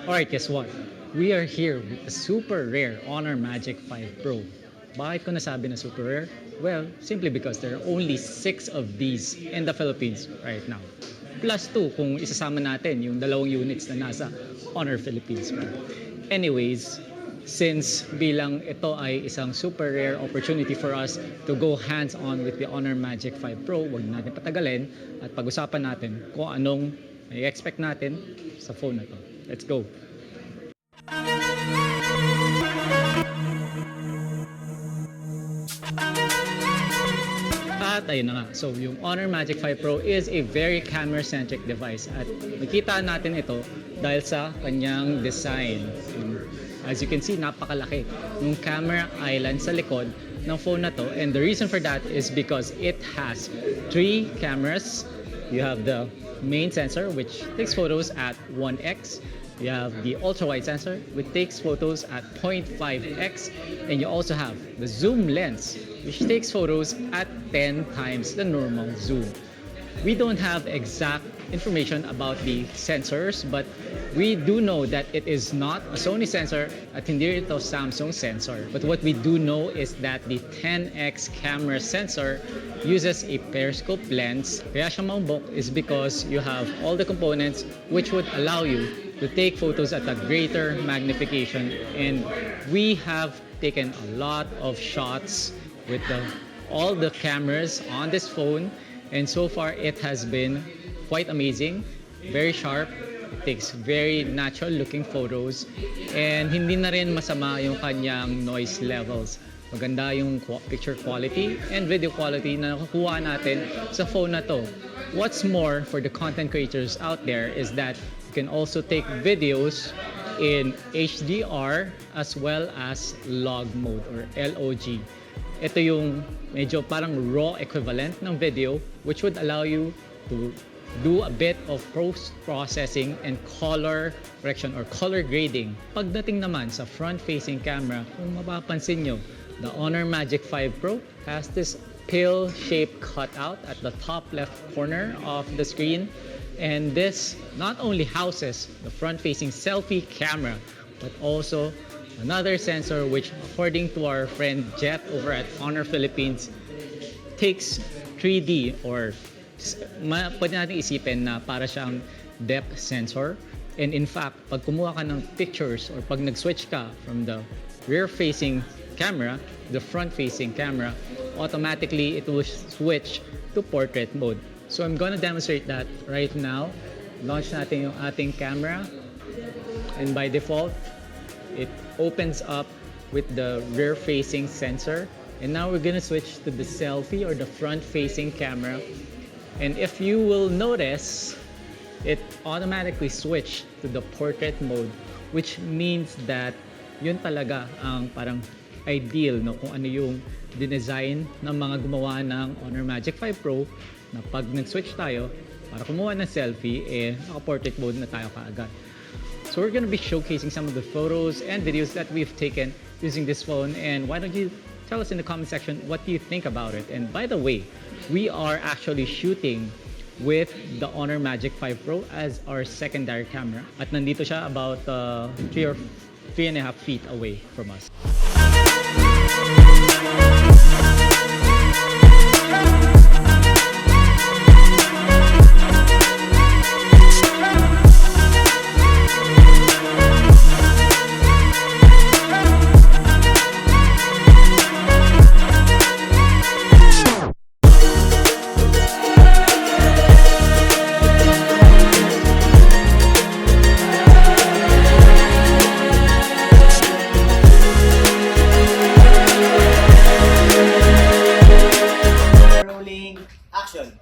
Alright, guess what? We are here with the super rare Honor Magic 5 Pro. Bakit ko nasabi na super rare? Well, simply because there are only 6 of these in the Philippines right now. Plus 2 kung isasama natin yung dalawang units na nasa Honor Philippines. Anyways, since bilang ito ay isang super rare opportunity for us to go hands-on with the Honor Magic 5 Pro, wag natin patagalin at pag-usapan natin kung anong i-expect natin sa phone na to. Let's go! At ayun na nga. So, yung Honor Magic 5 Pro is a very camera-centric device. At nakita natin ito dahil sa kanyang design. As you can see, napakalaki. Yung camera island sa likod ng phone na to. And the reason for that is because it has 3 cameras. You have the main sensor, which takes photos at 1x. You have the ultra-wide sensor, which takes photos at 0.5x. And you also have the zoom lens, which takes photos at 10 times the normal zoom. We don't have exact information about the sensors, but we do know that it is not a Sony sensor at hindi ito Samsung sensor. But what we do know is that the 10x camera sensor uses a periscope lens. Kaya siya maumbok is because you have all the components which would allow you to take photos at a greater magnification. And we have taken a lot of shots with all the cameras on this phone, and so far it has been quite amazing, very sharp. It takes very natural looking photos, and hindi na rin masama yung kanyang noise levels. Maganda yung picture quality and video quality na nakukuha natin sa phone na to. What's more, for the content creators out there is that you can also take videos in HDR as well as log mode or LOG. Ito yung medyo parang raw equivalent ng video, which would allow you to do a bit of post-processing and color correction or color grading. Pagdating naman sa front-facing camera, kung mapapansin nyo, the Honor Magic 5 Pro has this pill-shaped cutout at the top left corner of the screen. And this not only houses the front-facing selfie camera, but also another sensor which, according to our friend Jet over at Honor Philippines, takes 3D or pwede natin isipin na para siyang depth sensor. And in fact, pag kumuha ka ng pictures or pag nag-switch ka from the rear-facing camera, the front-facing camera, automatically it will switch to portrait mode. So I'm gonna demonstrate that right now. Launch natin yung ating camera. And by default, it opens up with the rear-facing sensor. And now we're gonna switch to the selfie or the front-facing camera. And if you will notice, it automatically switched to the portrait mode, which means that yun talaga ang parang ideal, no, kung ano yung dinesign ng mga gumawa ng Honor Magic 5 Pro, na pag nag-switch tayo para kumuha ng selfie, naka-portrait mode na tayo kaagad. So we're gonna be showcasing some of the photos and videos that we've taken using this phone, and why don't you tell us in the comment section what do you think about it. And by the way, we are actually shooting with the Honor Magic 5 Pro as our secondary camera, at nandito siya about 3 or 3.5 feet away from us. Action.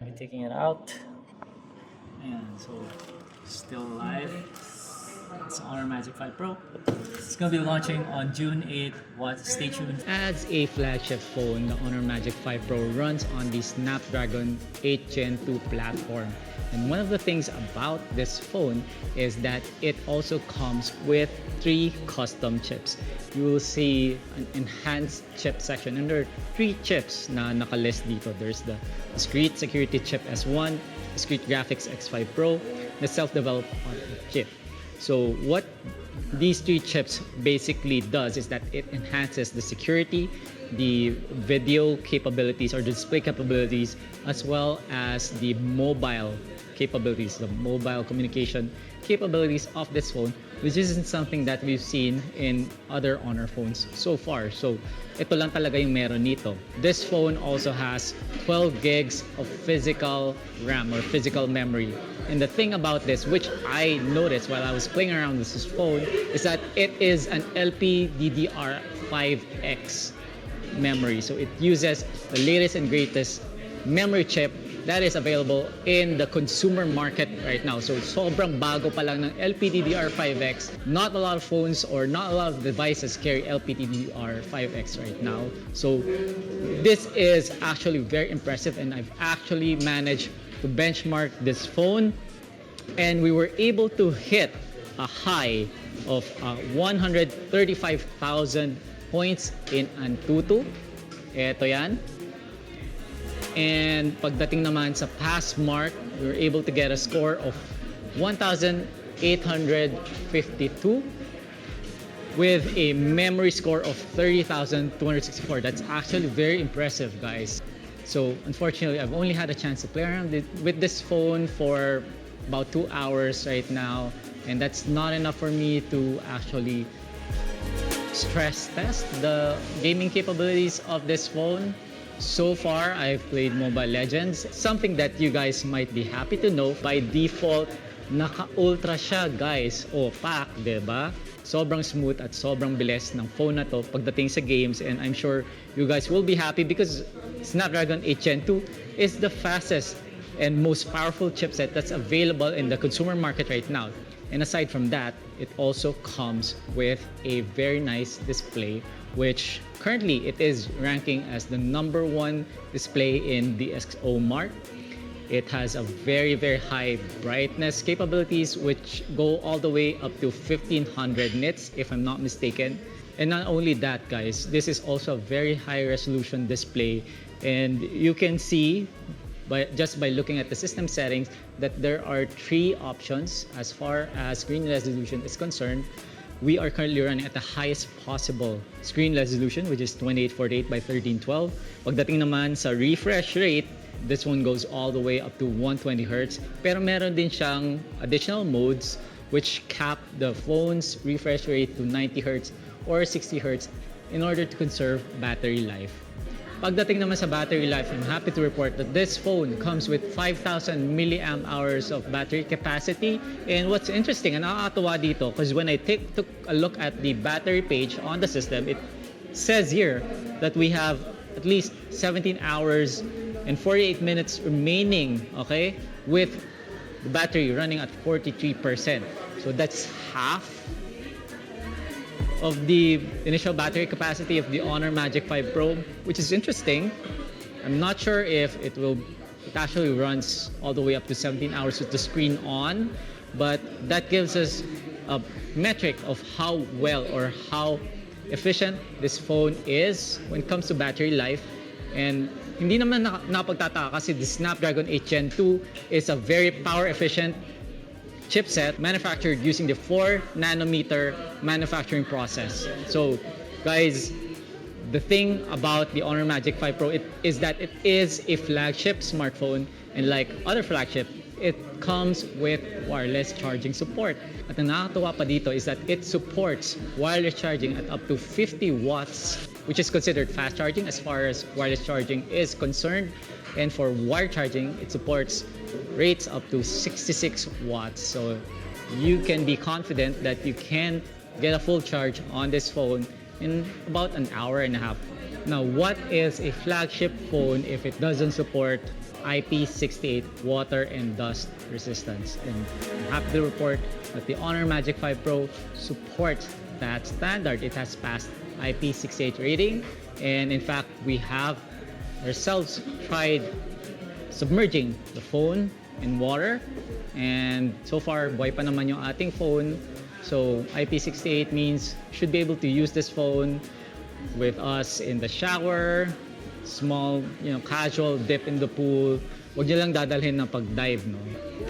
I'm taking it out. And so, still alive. It's HONOR Magic5 Pro. It's going to be launching on June 8th. Stay tuned. As a flagship phone, the HONOR Magic5 Pro runs on the Snapdragon 8 Gen 2 platform. And one of the things about this phone is that it also comes with 3 custom chips. You will see an enhanced chip section, and there are 3 chips na nakalist dito. There's the discrete security chip S1, discrete graphics X5 Pro, the self-developed chip. So what these 3 chips basically does is that it enhances the security, the video capabilities or display capabilities, as well as the mobile capabilities, the mobile communication capabilities of this phone, which isn't something that we've seen in other Honor phones so far. So ito lang talaga yung meron nito. This phone also has 12 gigs of physical RAM or physical memory. And the thing about this, which I noticed while I was playing around with this phone, is that it is an LPDDR5X memory. So it uses the latest and greatest memory chip that is available in the consumer market right now. So sobrang bago pa lang ng LPDDR5X. Not a lot of phones or not a lot of devices carry LPDDR5X right now. So this is actually very impressive, and I've actually managed to benchmark this phone, and we were able to hit a high of 135,000 points in Antutu. Ito yan. And pagdating naman sa pass mark, we were able to get a score of 1,852 with a memory score of 30,264. That's actually very impressive, guys. So unfortunately, I've only had a chance to play around with this phone for about 2 hours right now, and that's not enough for me to actually stress test the gaming capabilities of this phone. So far, I've played Mobile Legends, something that you guys might be happy to know. By default, naka-ultra siya, guys. O, pak, diba? Sobrang smooth at sobrang bilis ng phone na to pagdating sa games, and I'm sure you guys will be happy because Snapdragon 8 Gen 2 is the fastest and most powerful chipset that's available in the consumer market right now. And aside from that, it also comes with a very nice display, which currently it is ranking as the #1 display in the XO mark. It has a very, very high brightness capabilities, which go all the way up to 1500 nits, if I'm not mistaken. And not only that, guys, this is also a very high resolution display, and you can see just by looking at the system settings that there are 3 options as far as screen resolution is concerned. We are currently running at the highest possible screen resolution, which is 2848 by 1312. Pagdating naman sa refresh rate, this one goes all the way up to 120 Hz. Pero meron din siyang additional modes which cap the phone's refresh rate to 90 Hz or 60 Hz in order to conserve battery life. Pagdating naman sa battery life, I'm happy to report that this phone comes with 5,000 milliamp hours of battery capacity. And what's interesting, and nakakatuwa dito, because when I took a look at the battery page on the system, it says here that we have at least 17 hours and 48 minutes remaining, okay, with the battery running at 43%. So that's half of the initial battery capacity of the HONOR Magic5 Pro, which is interesting. I'm not sure if it actually runs all the way up to 17 hours with the screen on, but that gives us a metric of how well or how efficient this phone is when it comes to battery life. And hindi naman napagtataka kasi the Snapdragon 8 Gen 2 is a very power efficient chipset manufactured using the 4nm manufacturing process. So guys, the thing about the HONOR Magic5 Pro is that it is a flagship smartphone, and like other flagship, it comes with wireless charging support. At ang nakakatuwa pa dito is that it supports wireless charging at up to 50 watts, which is considered fast charging as far as wireless charging is concerned. And for wire charging, it supports rates up to 66 watts. So you can be confident that you can get a full charge on this phone in about an hour and a half Now, what is a flagship phone if it doesn't support IP68 water and dust resistance? And I'm happy to report that the HONOR Magic 5 Pro supports that standard. It has passed IP68 rating, and in fact, we have ourselves tried submerging the phone in water, and so far, buhay pa naman yung ating phone. So IP68 means you should be able to use this phone with us in the shower, small, casual dip in the pool. Huwag niyo lang dadalhin ng pag-dive, no?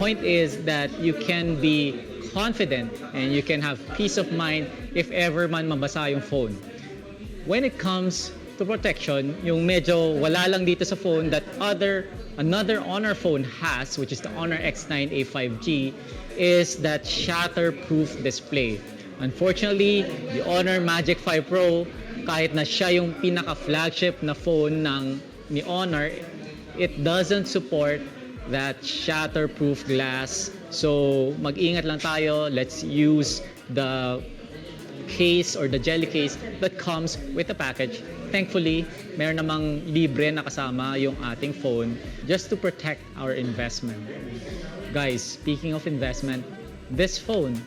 Point is that you can be confident and you can have peace of mind if ever man mabasa yung phone. When it comes to protection, yung medyo wala lang dito sa phone that another HONOR phone has, which is the HONOR X9A 5G, is that shatter-proof display. Unfortunately, the HONOR Magic 5 Pro, kahit na siya yung pinaka-flagship na phone ni HONOR, it doesn't support that shatter-proof glass. So, mag-ingat lang tayo. Let's use the case or the jelly case that comes with the package. Thankfully, meron namang libre na kasama yung ating phone just to protect our investment. Guys, speaking of investment, this phone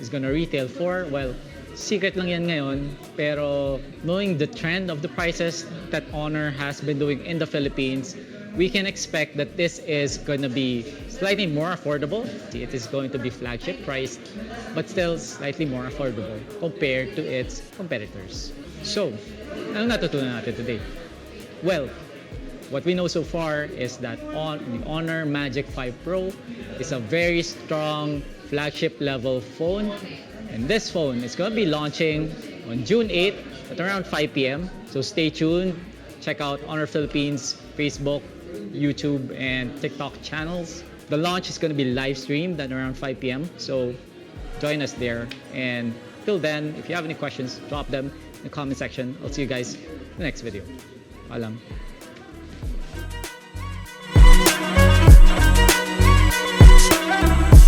is gonna retail for, well, secret lang yan ngayon, pero knowing the trend of the prices that HONOR has been doing in the Philippines, we can expect that this is going to be slightly more affordable. It is going to be flagship priced, but still slightly more affordable compared to its competitors. So, anong natutunan natin today? Well, what we know so far is that the HONOR Magic 5 Pro is a very strong flagship level phone. And this phone is going to be launching on June 8th at around 5 p.m. So stay tuned. Check out HONOR Philippines Facebook, YouTube, and TikTok channels. The launch is going to be live streamed at around 5 p.m. So join us there. And till then, if you have any questions, drop them in the comment section. I'll see you guys in the next video. Paalam.